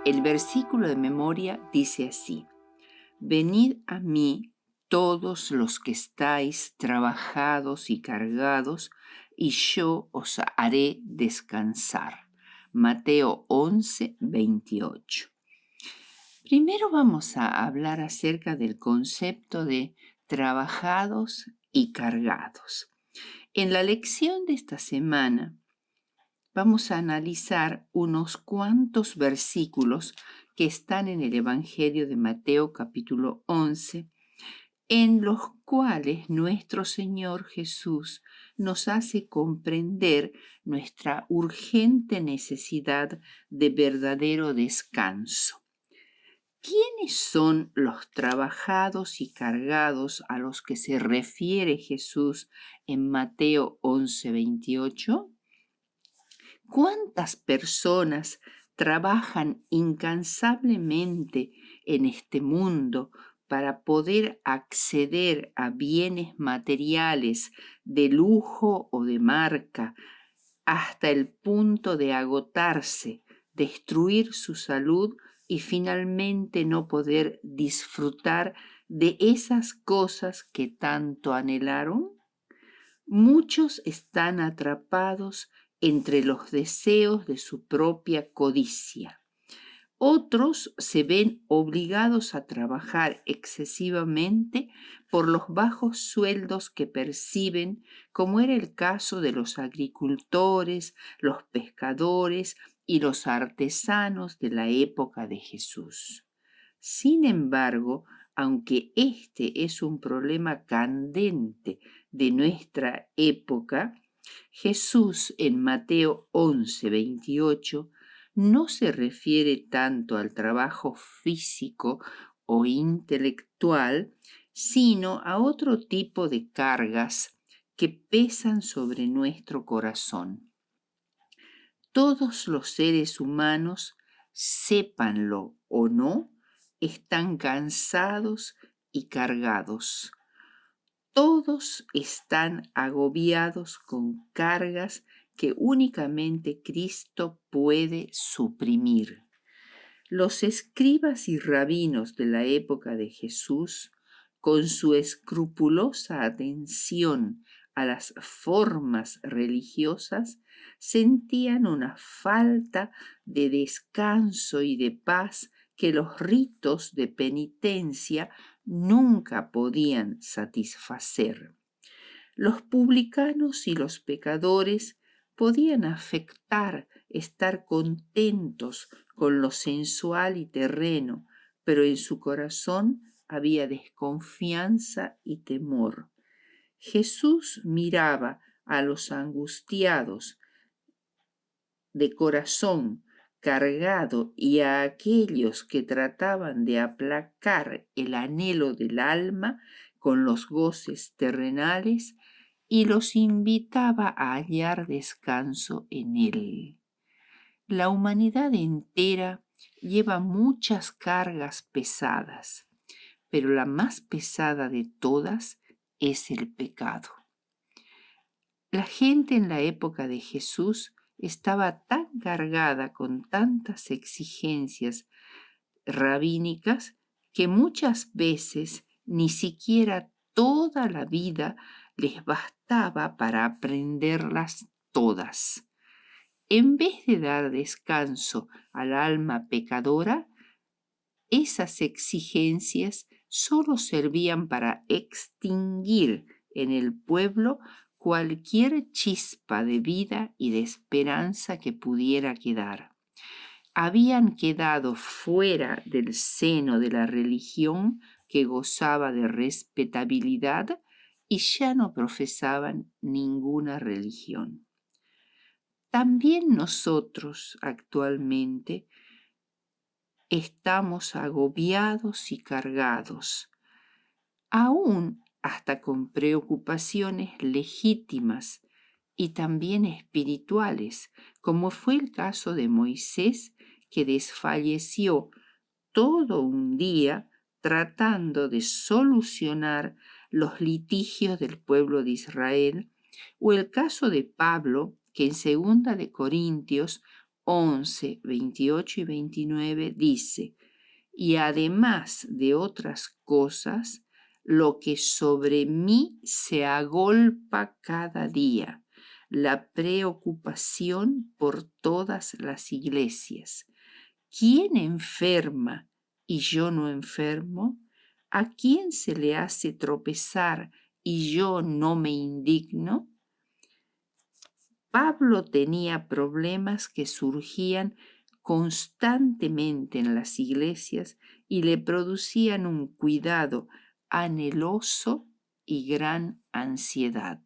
El versículo de memoria dice así: Venid a mí todos los que estáis trabajados y cargados, y yo os haré descansar. Mateo 11:28. Primero vamos a hablar acerca del concepto de trabajados y cargados. En la lección de esta semana vamos a analizar unos cuantos versículos que están en el Evangelio de Mateo capítulo 11, en los cuales nuestro Señor Jesús nos hace comprender nuestra urgente necesidad de verdadero descanso. ¿Quiénes son los trabajados y cargados a los que se refiere Jesús en Mateo 11:28? ¿Cuántas personas trabajan incansablemente en este mundo para poder acceder a bienes materiales de lujo o de marca hasta el punto de agotarse, destruir su salud y finalmente no poder disfrutar de esas cosas que tanto anhelaron? Muchos están atrapados entre los deseos de su propia codicia. Otros se ven obligados a trabajar excesivamente por los bajos sueldos que perciben, como era el caso de los agricultores, los pescadores y los artesanos de la época de Jesús. Sin embargo, aunque este es un problema candente de nuestra época, Jesús en Mateo 11:28 no se refiere tanto al trabajo físico o intelectual, sino a otro tipo de cargas que pesan sobre nuestro corazón. Todos los seres humanos, sépanlo o no, están cansados y cargados. Todos están agobiados con cargas que únicamente Cristo puede suprimir. Los escribas y rabinos de la época de Jesús, con su escrupulosa atención a las formas religiosas, sentían una falta de descanso y de paz que los ritos de penitencia nunca podían satisfacer. Los publicanos y los pecadores podían afectar estar contentos con lo sensual y terreno, pero en su corazón había desconfianza y temor. Jesús miraba a los angustiados de corazón cargado y a aquellos que trataban de aplacar el anhelo del alma con los goces terrenales y los invitaba a hallar descanso en él. La humanidad entera lleva muchas cargas pesadas, pero la más pesada de todas es el pecado. La gente en la época de Jesús estaba tan cargada con tantas exigencias rabínicas que muchas veces ni siquiera toda la vida les bastaba para aprenderlas todas. En vez de dar descanso al alma pecadora, esas exigencias solo servían para extinguir en el pueblo cualquier chispa de vida y de esperanza que pudiera quedar. Habían quedado fuera del seno de la religión que gozaba de respetabilidad y ya no profesaban ninguna religión. También nosotros actualmente estamos agobiados y cargados, aún hasta con preocupaciones legítimas y también espirituales, como fue el caso de Moisés, que desfalleció todo un día tratando de solucionar los litigios del pueblo de Israel, o el caso de Pablo, que en 2 de Corintios 11, 28 y 29 dice: y además de otras cosas, lo que sobre mí se agolpa cada día, la preocupación por todas las iglesias. ¿Quién enferma y yo no enfermo? ¿A quién se le hace tropezar y yo no me indigno? Pablo tenía problemas que surgían constantemente en las iglesias y le producían un cuidado anheloso y gran ansiedad.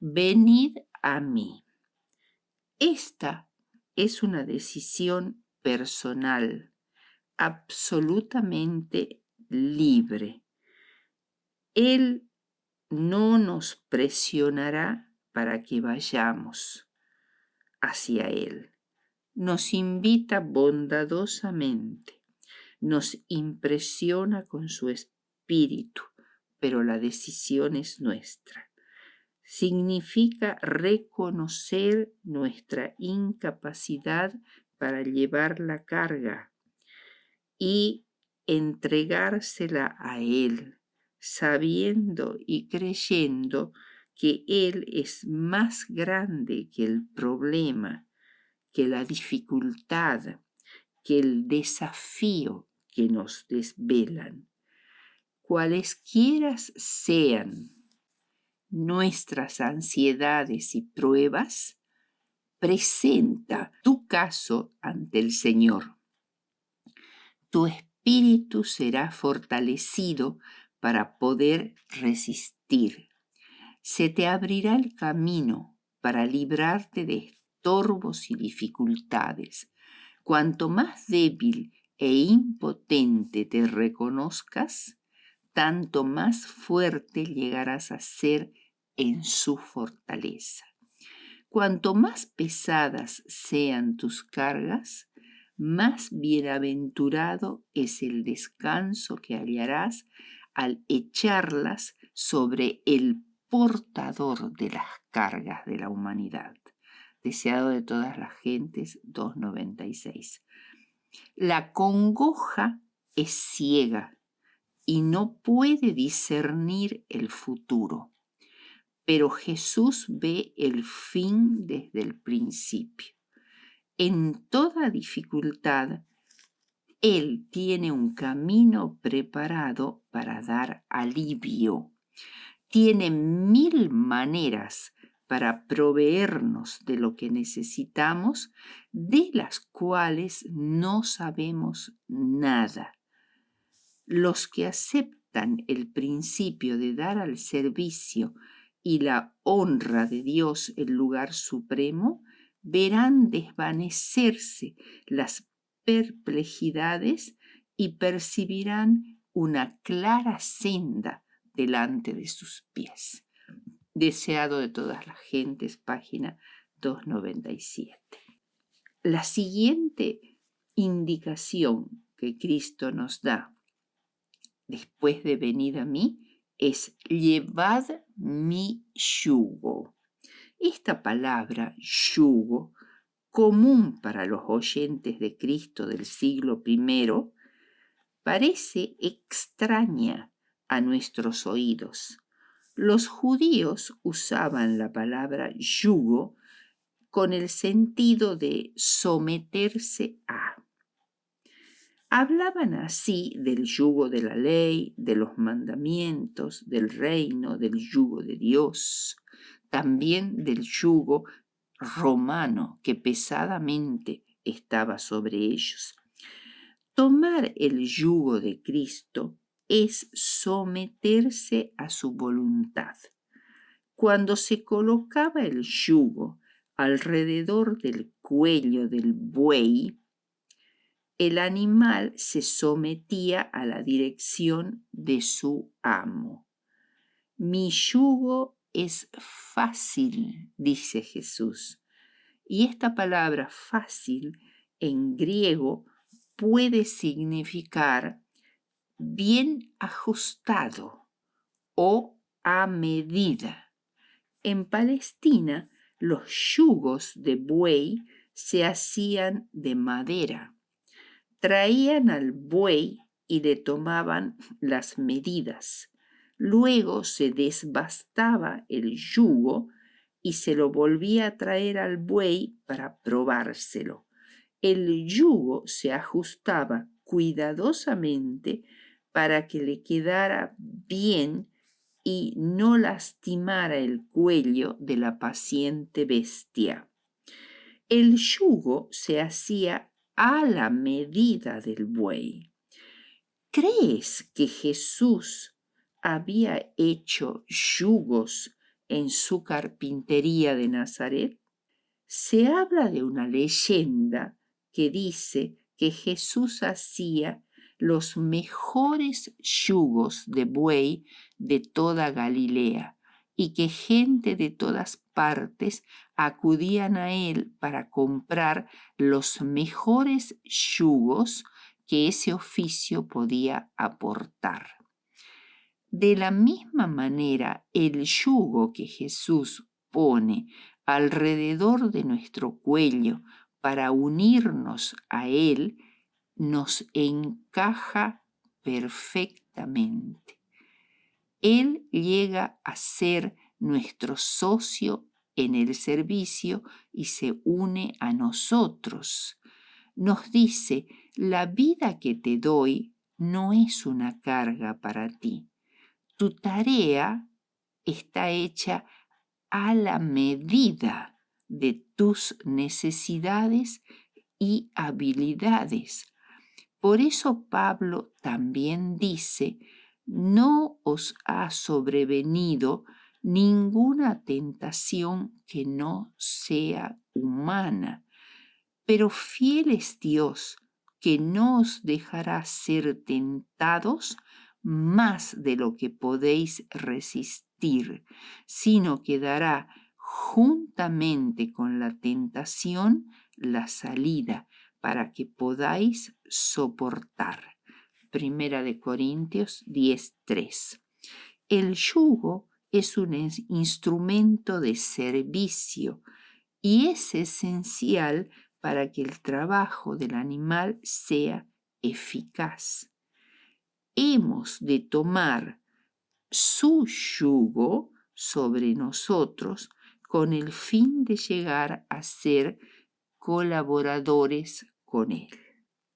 Venid a mí. Esta es una decisión personal, absolutamente libre. Él no nos presionará para que vayamos hacia Él. Nos invita bondadosamente, nos impresiona con su espíritu, pero la decisión es nuestra. Significa reconocer nuestra incapacidad para llevar la carga y entregársela a Él, sabiendo y creyendo que Él es más grande que el problema, que la dificultad, que el desafío que nos desvelan. Cualesquiera sean nuestras ansiedades y pruebas, presenta tu caso ante el Señor. Tu espíritu será fortalecido para poder resistir. Se te abrirá el camino para librarte de estorbos y dificultades. Cuanto más débil e impotente te reconozcas, tanto más fuerte llegarás a ser en su fortaleza. Cuanto más pesadas sean tus cargas, más bienaventurado es el descanso que hallarás al echarlas sobre el portador de las cargas de la humanidad. Deseado de todas las gentes, 2.96. La congoja es ciega y no puede discernir el futuro, pero Jesús ve el fin desde el principio. En toda dificultad, Él tiene un camino preparado para dar alivio. Tiene 1000 maneras para proveernos de lo que necesitamos, de las cuales no sabemos nada. Los que aceptan el principio de dar al servicio y la honra de Dios el lugar supremo, verán desvanecerse las perplejidades y percibirán una clara senda delante de sus pies. Deseado de todas las gentes, página 297. La siguiente indicación que Cristo nos da después de venid a mí es llevad mi yugo. Esta palabra yugo, común para los oyentes de Cristo del siglo I, parece extraña a nuestros oídos. Los judíos usaban la palabra yugo con el sentido de someterse a. Hablaban así del yugo de la ley, de los mandamientos, del reino, del yugo de Dios, también del yugo romano que pesadamente estaba sobre ellos. Tomar el yugo de Cristo es someterse a su voluntad. Cuando se colocaba el yugo alrededor del cuello del buey, el animal se sometía a la dirección de su amo. Mi yugo es fácil, dice Jesús. Y esta palabra fácil en griego puede significar bien ajustado o a medida. En Palestina, los yugos de buey se hacían de madera. Traían al buey y le tomaban las medidas. Luego se desbastaba el yugo y se lo volvía a traer al buey para probárselo. El yugo se ajustaba cuidadosamente para que le quedara bien y no lastimara el cuello de la paciente bestia. El yugo se hacía a la medida del buey. ¿Crees que Jesús había hecho yugos en su carpintería de Nazaret? Se habla de una leyenda que dice que Jesús hacía los mejores yugos de buey de toda Galilea y que gente de todas partes acudían a él para comprar los mejores yugos que ese oficio podía aportar. De la misma manera, el yugo que Jesús pone alrededor de nuestro cuello para unirnos a él nos encaja perfectamente. Él llega a ser nuestro socio en el servicio y se une a nosotros. Nos dice, la vida que te doy no es una carga para ti. Tu tarea está hecha a la medida de tus necesidades y habilidades. Por eso Pablo también dice, no os ha sobrevenido ninguna tentación que no sea humana, pero fiel es Dios, que no os dejará ser tentados más de lo que podéis resistir, sino que dará juntamente con la tentación la salida para que podáis soportar. Primera de Corintios 10:3. El yugo es un instrumento de servicio y es esencial para que el trabajo del animal sea eficaz. Hemos de tomar su yugo sobre nosotros con el fin de llegar a ser colaboradores con él.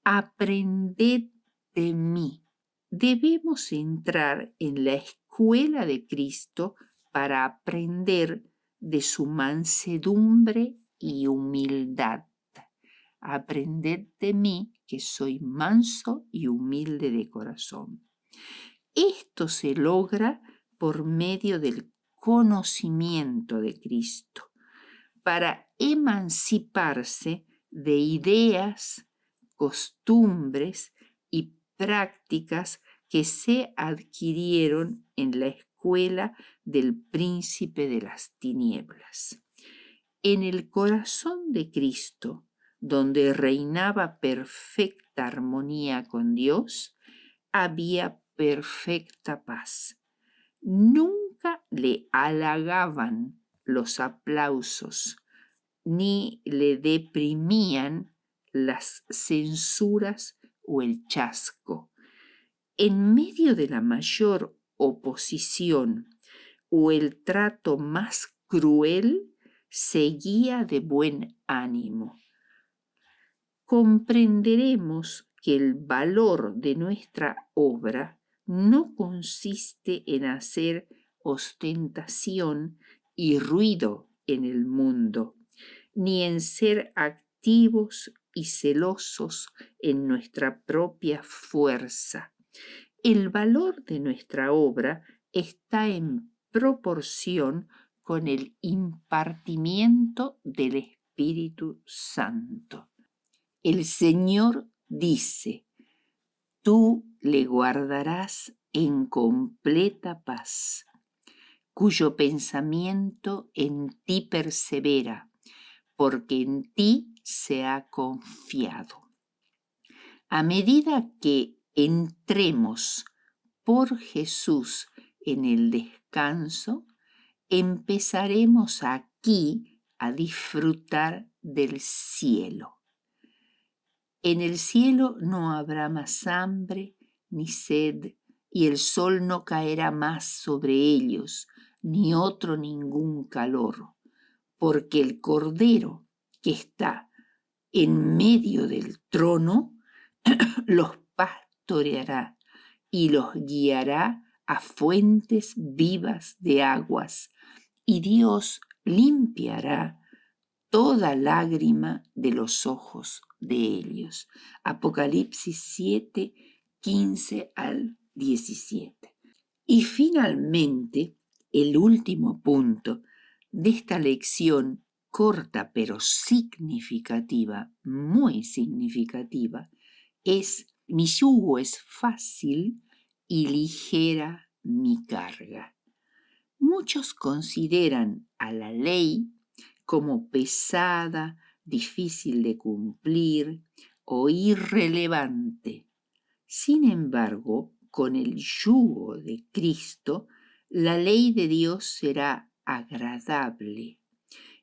Aprended de mí. Debemos entrar en la escuela de Cristo para aprender de su mansedumbre y humildad. Aprended de mí, que soy manso y humilde de corazón. Esto se logra por medio del conocimiento de Cristo, para emanciparse de ideas, costumbres y prácticas que se adquirieron en la escuela del príncipe de las tinieblas. En el corazón de Cristo, donde reinaba perfecta armonía con Dios, había perfecta paz. Nunca le halagaban los aplausos, ni le deprimían las censuras o el chasco. En medio de la mayor oposición o el trato más cruel, seguía de buen ánimo. Comprenderemos que el valor de nuestra obra no consiste en hacer ostentación y ruido en el mundo, ni en ser activos y celosos en nuestra propia fuerza. El valor de nuestra obra está en proporción con el impartimiento del Espíritu Santo. El Señor dice, tú le guardarás en completa paz, cuyo pensamiento en ti persevera, porque en ti se ha confiado. A medida que entremos por Jesús en el descanso, empezaremos aquí a disfrutar del cielo. En el cielo no habrá más hambre ni sed, y el sol no caerá más sobre ellos, ni otro ningún calor, porque el Cordero que está en medio del trono los pastoreará y los guiará a fuentes vivas de aguas, y Dios limpiará toda lágrima de los ojos de ellos. Apocalipsis 7, 15 al 17. Y finalmente, el último punto de esta lección corta pero significativa, muy significativa, es: mi yugo es fácil y ligera mi carga. Muchos consideran a la ley como pesada, difícil de cumplir o irrelevante. Sin embargo, con el yugo de Cristo, la ley de Dios será agradable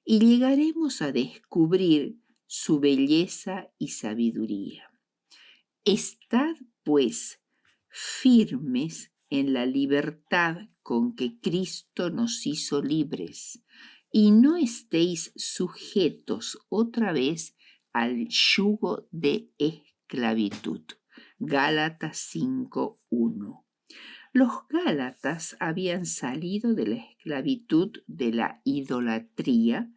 y llegaremos a descubrir su belleza y sabiduría. Estad, pues, firmes en la libertad con que Cristo nos hizo libres, y no estéis sujetos otra vez al yugo de esclavitud. Gálatas 5:1. Los gálatas habían salido de la esclavitud de la idolatría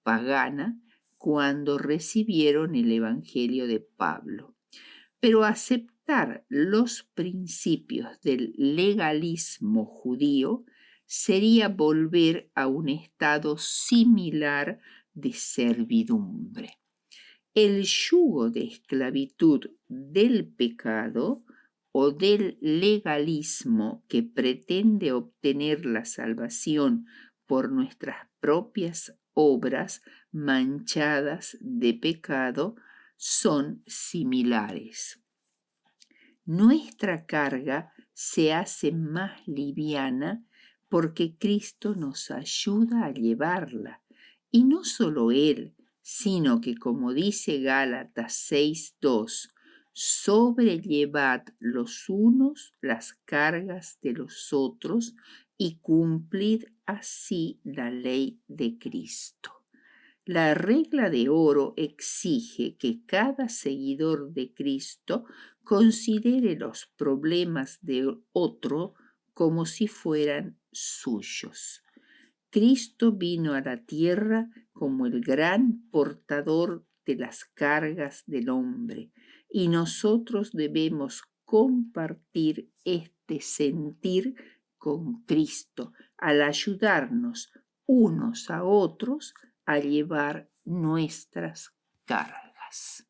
pagana cuando recibieron el Evangelio de Pablo. Pero aceptar los principios del legalismo judío sería volver a un estado similar de servidumbre. El yugo de esclavitud del pecado o del legalismo que pretende obtener la salvación por nuestras propias obras manchadas de pecado son similares. Nuestra carga se hace más liviana porque Cristo nos ayuda a llevarla, y no solo Él, sino que, como dice Gálatas 6:2, sobrellevad los unos las cargas de los otros y cumplid así la ley de Cristo. La regla de oro exige que cada seguidor de Cristo considere los problemas de otro como si fueran suyos. Cristo vino a la tierra como el gran portador de las cargas del hombre, y nosotros debemos compartir este sentir con Cristo al ayudarnos unos a otros a llevar nuestras cargas.